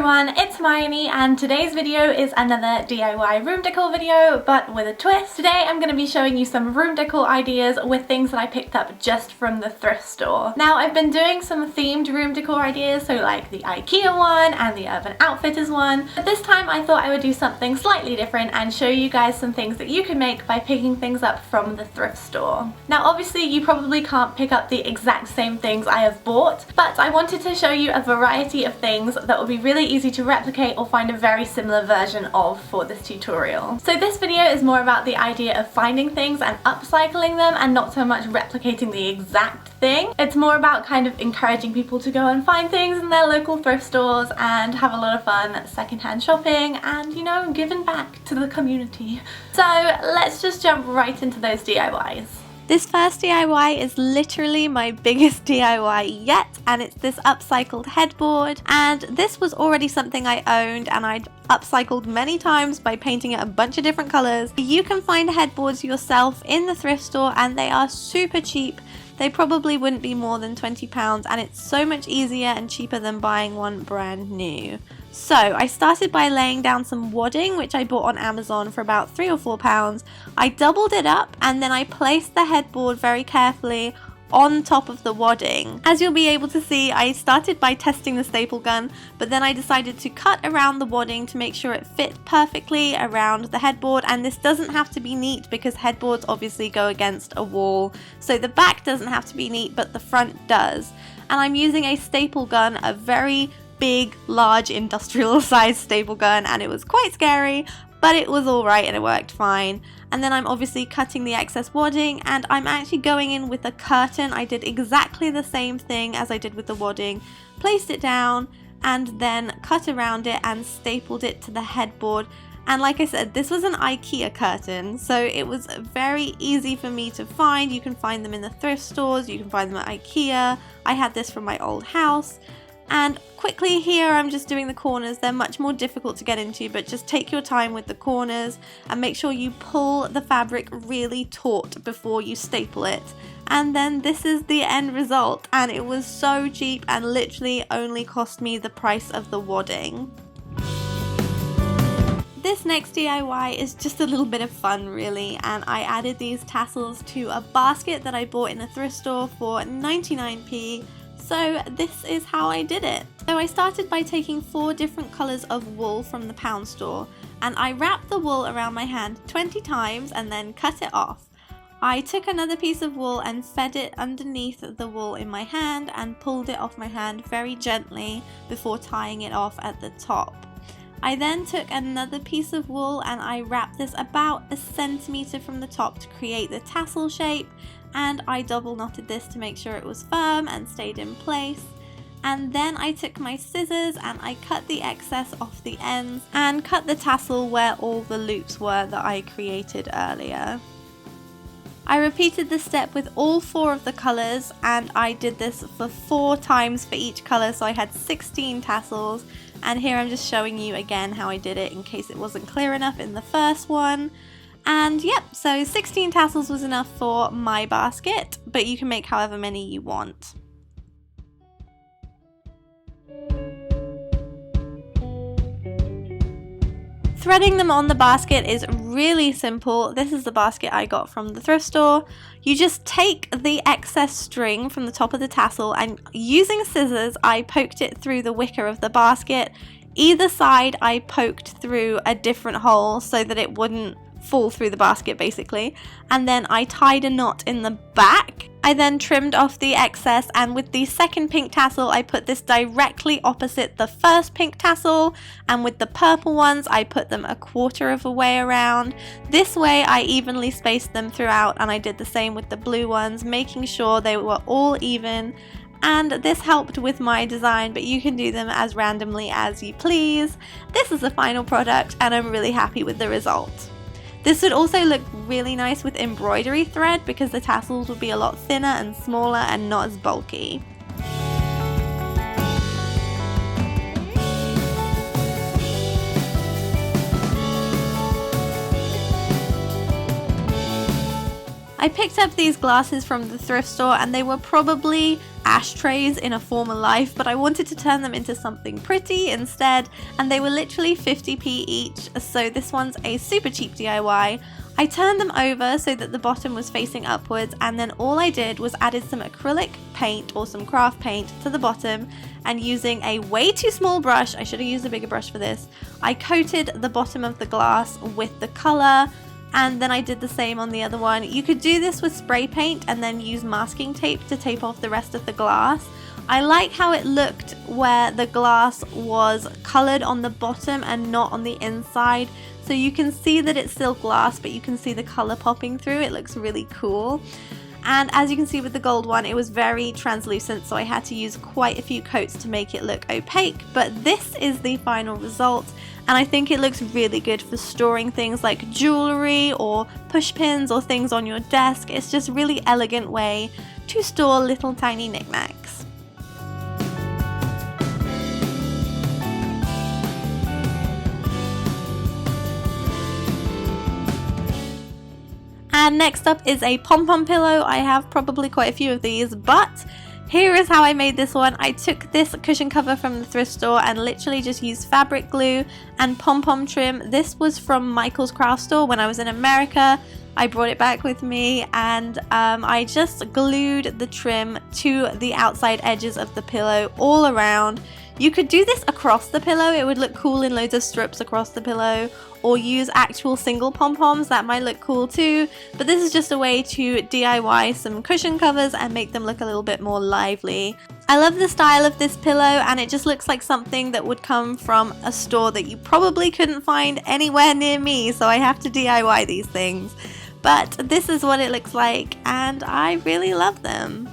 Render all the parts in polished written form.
everyone, it's Hermione and today's video is another DIY room decor video, but with a twist. Today I'm going to be showing you some room decor ideas with things that I picked up just from the thrift store. Now I've been doing some themed room decor ideas, so like the IKEA one and the Urban Outfitters one, but this time I thought I would do something slightly different and show you guys some things that you can make by picking things up from the thrift store. Now obviously you probably can't pick up the exact same things I have bought, but I wanted to show you a variety of things that will be really easy to replicate or find a very similar version of for this tutorial. So this video is more about the idea of finding things and upcycling them and not so much replicating the exact thing. It's more about kind of encouraging people to go and find things in their local thrift stores and have a lot of fun secondhand shopping and, you know, giving back to the community. So let's just jump right into those DIYs. This first DIY is literally my biggest DIY yet, and it's this upcycled headboard, and this was already something I owned and I'd upcycled many times by painting it a bunch of different colours. You can find headboards yourself in the thrift store and they are super cheap. They probably wouldn't be more than £20 and it's so much easier and cheaper than buying one brand new. So I started by laying down some wadding, which I bought on Amazon for about £3 or £4. I doubled it up and then I placed the headboard very carefully on top of the wadding. As you'll be able to see, I started by testing the staple gun, but then I decided to cut around the wadding to make sure it fit perfectly around the headboard, and this doesn't have to be neat because headboards obviously go against a wall, so the back doesn't have to be neat but the front does. And I'm using a staple gun, a very big, large industrial sized staple gun, and it was quite scary, but it was alright and it worked fine. And then I'm obviously cutting the excess wadding and I'm actually going in with a curtain. I did exactly the same thing as I did with the wadding, placed it down and then cut around it and stapled it to the headboard. And like I said, this was an IKEA curtain, so it was very easy for me to find. You can find them in the thrift stores, you can find them at IKEA. I had this from my old house. And quickly here I'm just doing the corners. They're much more difficult to get into, but just take your time with the corners and make sure you pull the fabric really taut before you staple it. And then this is the end result, and it was so cheap and literally only cost me the price of the wadding. This next DIY is just a little bit of fun really, and I added these tassels to a basket that I bought in a thrift store for 99p. So this is how I did it. So I started by taking 4 different colours of wool from the pound store, and I wrapped the wool around my hand 20 times and then cut it off. I took another piece of wool and fed it underneath the wool in my hand and pulled it off my hand very gently before tying it off at the top. I then took another piece of wool and I wrapped this about 1 centimetre from the top to create the tassel shape, and I double knotted this to make sure it was firm and stayed in place. And then I took my scissors and I cut the excess off the ends and cut the tassel where all the loops were that I created earlier. I repeated this step with all 4 of the colours, and I did this for 4 times for each colour, so I had 16 tassels. And here I'm just showing you again how I did it in case it wasn't clear enough in the first one. And yep, so 16 tassels was enough for my basket, but you can make however many you want. Threading them on the basket is really simple. This is the basket I got from the thrift store. You just take the excess string from the top of the tassel and using scissors I poked it through the wicker of the basket. Either side I poked through a different hole so that it wouldn't fall through the basket basically, and then I tied a knot in the back. I then trimmed off the excess, and with the second pink tassel I put this directly opposite the first pink tassel, and with the purple ones I put them 1/4 of a way around. This way I evenly spaced them throughout, and I did the same with the blue ones, making sure they were all even. And this helped with my design, but you can do them as randomly as you please. This is the final product and I'm really happy with the result. This would also look really nice with embroidery thread because the tassels would be a lot thinner and smaller and not as bulky. I picked up these glasses from the thrift store and they were probably ashtrays in a former life, but I wanted to turn them into something pretty instead, and they were literally 50p each, so this one's a super cheap DIY. I turned them over so that the bottom was facing upwards, and then all I did was added some acrylic paint or some craft paint to the bottom, and using a way too small brush, I should have used a bigger brush for this, I coated the bottom of the glass with the colour, and then I did the same on the other one. You could do this with spray paint and then use masking tape to tape off the rest of the glass. I like how it looked where the glass was coloured on the bottom and not on the inside. So you can see that it's still glass, but you can see the colour popping through. It looks really cool. And as you can see with the gold one, it was very translucent, so I had to use quite a few coats to make it look opaque. But this is the final result, and I think it looks really good for storing things like jewellery or push pins or things on your desk. It's just a really elegant way to store little tiny knickknacks. And next up is a Pom Pom Pillow. I have probably quite a few of these, but here is how I made this one. I took this cushion cover from the thrift store and literally just used fabric glue and pom-pom trim. This was from Michael's craft store when I was in America. I brought it back with me, and I just glued the trim to the outside edges of the pillow all around. You could do this across the pillow, it would look cool in loads of strips across the pillow, or use actual single pom-poms, that might look cool too, but this is just a way to DIY some cushion covers and make them look a little bit more lively. I love the style of this pillow, and it just looks like something that would come from a store that you probably couldn't find anywhere near me, so I have to DIY these things. But this is what it looks like, and I really love them.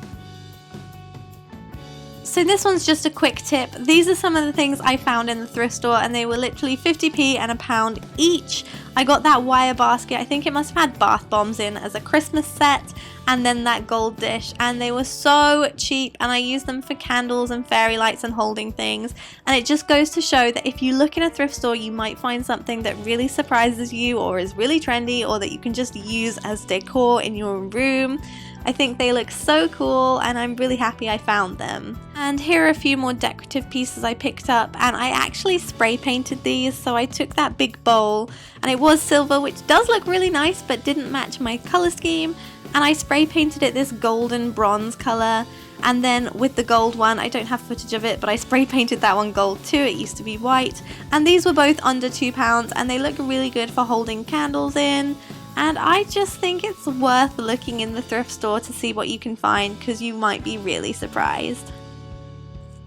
So this one's just a quick tip. These are some of the things I found in the thrift store, and they were literally 50p and £1 each. I got that wire basket, I think it must have had bath bombs in as a Christmas set, and then that gold dish, and they were so cheap, and I used them for candles and fairy lights and holding things. And it just goes to show that if you look in a thrift store, you might find something that really surprises you or is really trendy, or that you can just use as decor in your room. I think they look so cool, and I'm really happy I found them. And here are a few more decorative pieces I picked up, and I actually spray painted these. So I took that big bowl, and it was silver, which does look really nice but didn't match my colour scheme, and I spray painted it this golden bronze colour. And then with the gold one, I don't have footage of it, but I spray painted that one gold too. It used to be white, and these were both under £2, and they look really good for holding candles in. And I just think it's worth looking in the thrift store to see what you can find, because you might be really surprised.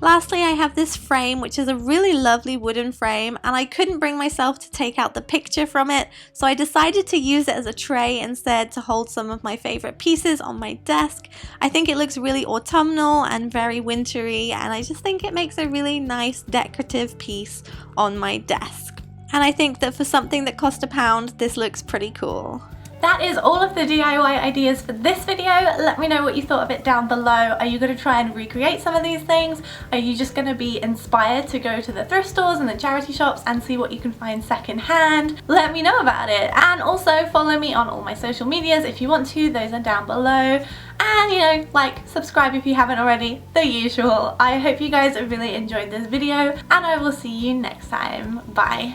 Lastly, I have this frame, which is a really lovely wooden frame, and I couldn't bring myself to take out the picture from it, so I decided to use it as a tray instead to hold some of my favourite pieces on my desk. I think it looks really autumnal and very wintry, and I just think it makes a really nice decorative piece on my desk. And I think that for something that cost £1, this looks pretty cool. That is all of the DIY ideas for this video. Let me know what you thought of it down below. Are you going to try and recreate some of these things? Are you just going to be inspired to go to the thrift stores and the charity shops and see what you can find secondhand? Let me know about it. And also follow me on all my social medias if you want to. Those are down below. And you know, like, subscribe if you haven't already, the usual. I hope you guys really enjoyed this video, and I will see you next time. Bye.